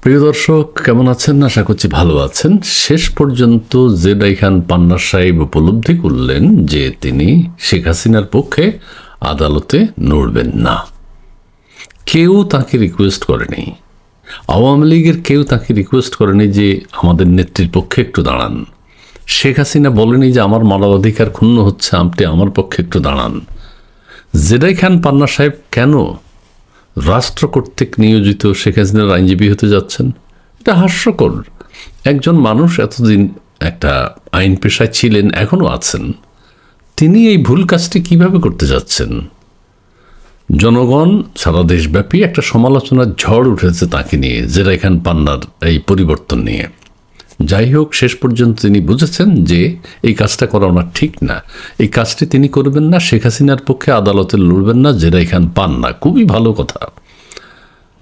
প্রিয় দর্শক, কেমন আছেন? আশা করছি ভালো আছেন। শেষ পর্যন্ত জেদাই খান পান্না সাহেব উপলব্ধি করলেন যে তিনি শেখ হাসিনার পক্ষে আদালতে নড়বেন না। কেউ তাকে রিকোয়েস্ট করেনি, আওয়ামী লীগের কেউ তাকে রিকোয়েস্ট করেনি যে আমাদের নেত্রীর পক্ষে একটু দাঁড়ান। শেখ হাসিনা বলেনি যে আমার মানবাধিকার ক্ষুণ্ণ হচ্ছে, আপনি আমার পক্ষে একটু দাঁড়ান। জেদাই খান পান্না সাহেব কেন রাষ্ট্র কর্তৃক নিয়োজিত শেখ হাসিনার আইনজীবী হতে যাচ্ছেন? এটা হাস্যকর। একজন মানুষ এতদিন একটা আইন পেশায় ছিলেন, এখনও আছেন, তিনি এই ভুল কাজটি কিভাবে করতে যাচ্ছেন? জনগণ সারা দেশব্যাপী একটা সমালোচনার ঝড় উঠেছে তাকে নিয়ে, জেদাই খান পান্নার এই পরিবর্তন নিয়ে। যাই হোক, শেষ পর্যন্ত তিনি বুঝেছেন যে এই কাজটা করা ওনার ঠিক না। এই কাজটি তিনি করবেন না, শেখ হাসিনার পক্ষে আদালতে লড়বেন না জেদাই খান পান্না। খুবই ভালো কথা।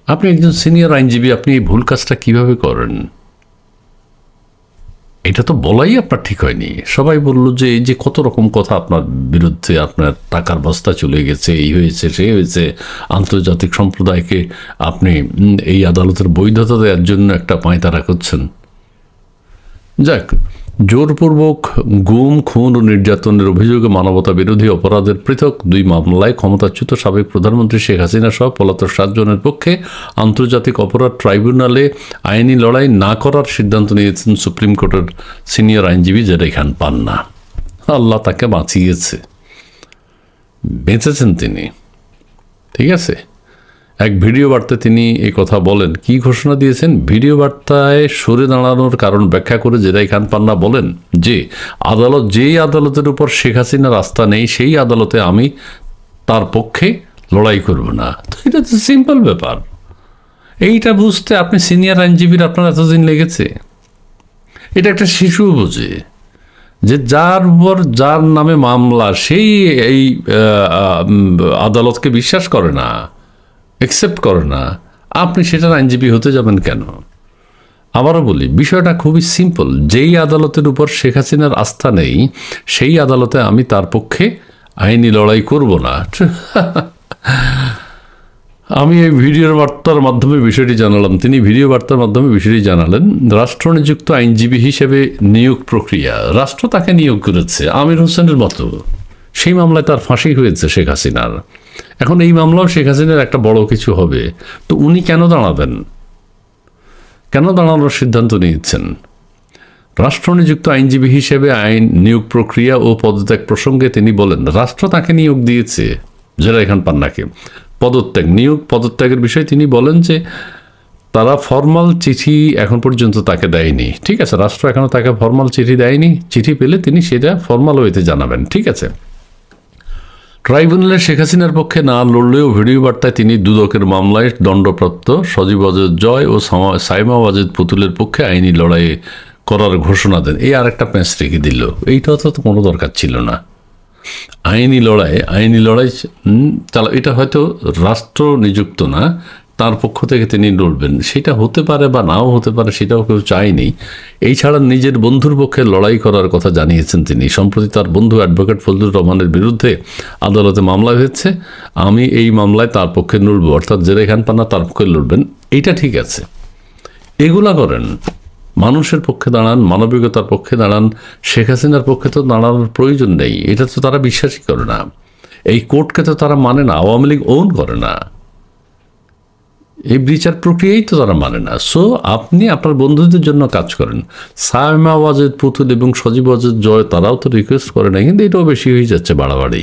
আপনি একজন সিনিয়র আইনজীবী, আপনি এই ভুল কাজটা কিভাবে করেন? এটা তো বলাই আপনার ঠিক হয়নি। সবাই বলল যে এই যে কত রকম কথা আপনার বিরুদ্ধে, আপনার টাকার বস্তা চলে গেছে, এই হয়েছে সে হয়েছে, আন্তর্জাতিক সম্প্রদায়কে আপনি এই আদালতের বৈধতা দেওয়ার জন্য একটা পাঁয়তারা করছেন। যাক, জোরপূর্বক গুম, খুন ও নির্যাতনের অভিযোগে মানবতা বিরোধী অপরাধের পৃথক 2 মামলায় ক্ষমতাচ্যুত সাবেক প্রধানমন্ত্রী শেখ হাসিনা সহ পলাতক 7 জনের পক্ষে আন্তর্জাতিক অপরাধ ট্রাইব্যুনালে আইনি লড়াই না করার সিদ্ধান্ত নিয়েছেন সুপ্রিম কোর্টের সিনিয়র আইনজীবী জেদাই খান পান্না। আল্লাহ তাকে বাঁচিয়েছে, বেঁচেছেন তিনি। ঠিক আছে, এক ভিডিও বার্তায় তিনি এই কথা বলেন। কি ঘোষণা দিয়েছেন? ভিডিও বার্তায় সরে দাঁড়ানোর কারণ ব্যাখ্যা করে জেদাই খান পান্না বলেন যে যেই আদালতের উপর শেখ হাসিনার আস্থা নেই, সেই আদালতে আমি তার পক্ষে লড়াই করব না। তো এটা তো সিম্পল ব্যাপার। এইটা বুঝতে আপনি সিনিয়র আইনজীবীর আপনার এতদিন লেগেছে? এটা একটা শিশু বোঝে যে যার উপর যার নামে মামলা, সেই এই আদালতকে বিশ্বাস করে না, অ্যাকসেপ্ট করে না, আপনি সেটার আইনজীবী হতে যাবেন কেন? আবারও বলি, বিষয়টা খুবই সিম্পল। যেই আদালতের উপর শেখ হাসিনার আস্থা নেই, সেই আদালতে আমি তার পক্ষে আইনি লড়াই করব না। আমি এই ভিডিও বার্তার মাধ্যমে বিষয়টি জানালাম। তিনি ভিডিও বার্তার মাধ্যমে বিষয়টি জানালেন। রাষ্ট্রনিযুক্ত আইনজীবী হিসেবে নিয়োগ প্রক্রিয়া, রাষ্ট্র তাকে নিয়োগ করেছে আমির হোসেনের মতো। সেই মামলায় তার ফাঁসি হয়েছে শেখ হাসিনার। এখন এই মামলাও শেখ হাসিনার একটা বড় কিছু হবে। তো উনি কেন দাঁড়াবেন? কেন দাঁড়ানোর সিদ্ধান্ত নিয়েছেন? রাষ্ট্রনিযুক্ত আইনজীবী হিসেবে আইন নিয়োগ প্রক্রিয়া ও পদত্যাগ প্রসঙ্গে তিনি বলেন, রাষ্ট্র তাকে নিয়োগ দিয়েছে, জেদাই খান পান্নাকে। পদত্যাগের বিষয়ে তিনি বলেন যে তারা ফরমাল চিঠি এখন পর্যন্ত তাকে দেয়নি। ঠিক আছে, রাষ্ট্র এখনও তাকে ফরমাল চিঠি দেয়নি। চিঠি পেলে তিনি সেটা ফরমাল ওয়েতে জানাবেন। ঠিক আছে। ট্রাইব্যুনালে শেখ হাসিনার পক্ষে না লড়লেও ভিডিও বার্তায় তিনি দুদকের মামলায় দণ্ডপ্রাপ্ত সজীব ওয়াজেদ জয় ও সাইমা ওয়াজেদ পুতুলের পক্ষে আইনি লড়াই করার ঘোষণা দেন। এই আরেকটা প্যাঁচ রেখে দিল। এইটা তো কোনো দরকার ছিল না। আইনি লড়াই এটা হয়তো রাষ্ট্র নিযুক্ত না, তার পক্ষ থেকে তিনি লড়বেন। সেটা হতে পারে বা নাও হতে পারে, সেটাও কেউ চায়নি। এই ছাড়া নিজের বন্ধুর পক্ষে লড়াই করার কথা জানিয়েছেন তিনি। সম্প্রতি তার বন্ধু অ্যাডভোকেট ফজলুর রহমানের বিরুদ্ধে আদালতে মামলা হয়েছে, আমি এই মামলায় তার পক্ষে লড়ব, অর্থাৎ জেদাই খান পান্না তার পক্ষে লড়বেন। এইটা ঠিক আছে, এগুলা করেন। মানুষের পক্ষে দাঁড়ান, মানবিকতার পক্ষে দাঁড়ান। শেখ হাসিনার পক্ষে তো দাঁড়ানোর প্রয়োজন নেই, এটা তো তারা বিশ্বাসই করে না। এই কোর্টকে তো তারা মানে না, আওয়ামী লীগ ওন করে না, এই বিচার প্রক্রিয়াই তো তারা মানে না। সো আপনি আপনার বন্ধুদের জন্য কাজ করেন। সাইমা ওয়াজেদ পুতুল এবং সজীব ওয়াজেদ জয় তারাও তো রিকোয়েস্ট করে না, কিন্তু এটাও বেশি হয়ে যাচ্ছে, বাড়াবাড়ি।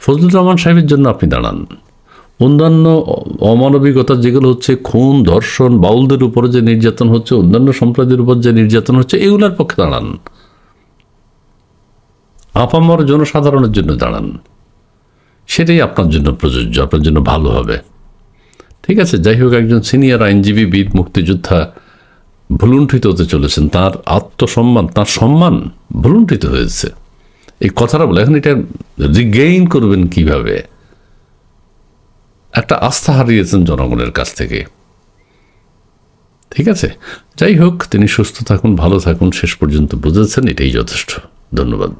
ফজলুর রহমান সাহেবের জন্য আপনি দাঁড়ান। অন্যান্য অমানবিকতা যেগুলো হচ্ছে, খুন, ধর্ষণ, বাউলদের উপরে যে নির্যাতন হচ্ছে, অন্যান্য সম্প্রদায়ের উপর যে নির্যাতন হচ্ছে, এগুলোর পক্ষে দাঁড়ান। আপামর জনসাধারণের জন্য দাঁড়ান। সেটাই আপনার জন্য প্রযোজ্য, আপনার জন্য ভালো হবে। ঠিক আছে। যাই হোক, একজন সিনিয়র আইনজীবী, বীর মুক্তিযোদ্ধা ভুলুণ্ঠিত হতে চলেছেন। তার আত্মসম্মান, তার সম্মান ভুলুণ্ঠিত হয়েছে। এই কথাটা বলে এখন এটা রিগেইন করবেন কিভাবে? একটা আস্থা হারিয়েছেন জনগণের কাছ থেকে। ঠিক আছে। যাই হোক, তিনি সুস্থ থাকুন, ভালো থাকুন, শেষ পর্যন্ত বুঝেছেন, এটাই যথেষ্ট। ধন্যবাদ।